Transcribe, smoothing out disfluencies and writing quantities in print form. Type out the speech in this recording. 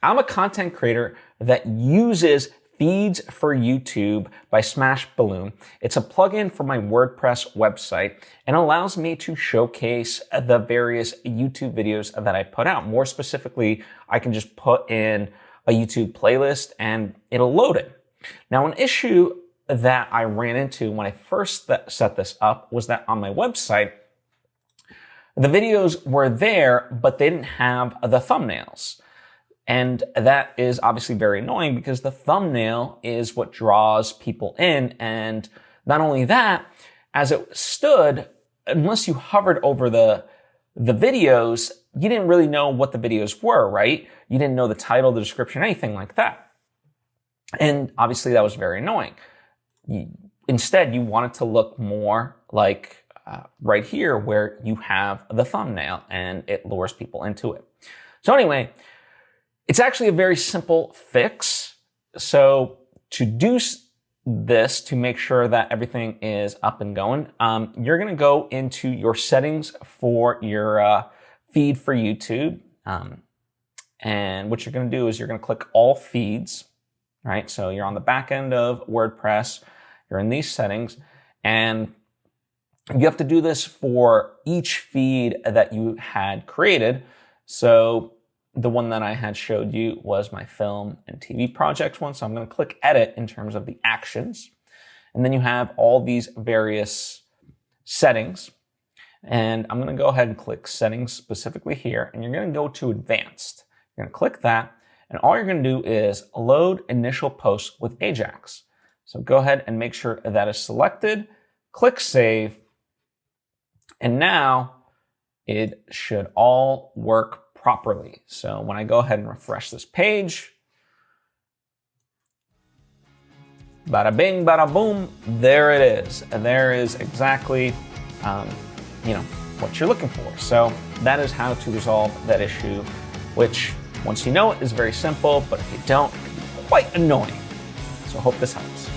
I'm a content creator that uses Feeds for YouTube by Smashballoon. It's a plugin for my WordPress website and allows me to showcase the various YouTube videos that I put out. More specifically, I can just put in a YouTube playlist and it'll load it. Now, an issue that I ran into when I first set this up was that on my website, the videos were there, but they didn't have the thumbnails. And that is obviously very annoying because the thumbnail is what draws people in. And not only that, as it stood, unless you hovered over the videos, you didn't really know what the videos were, right? You didn't know the title, the description, anything like that. And obviously that was very annoying. Instead, you want it to look more like right here where you have the thumbnail and it lures people into it. So anyway, it's actually a very simple fix. So to do this, to make sure that everything is up and going, you're going to go into your settings for your feed for YouTube. And what you're going to do is you're going to click all feeds, right? So you're on the back end of WordPress. You're in these settings and you have to do this for each feed that you had created. So the one that I had showed you was my film and TV projects one. So I'm going to click edit in terms of the actions. And then you have all these various settings. And I'm going to go ahead and click settings specifically here. And you're going to go to advanced. You're going to click that. And all you're going to do is load initial post with Ajax. So go ahead and make sure that is selected. Click save. And now it should all work properly. So when I go ahead and refresh this page, bada bing, bada boom, there it is. And there is exactly, what you're looking for. So that is how to resolve that issue, which once you know it is very simple, but if you don't, it can be quite annoying. So I hope this helps.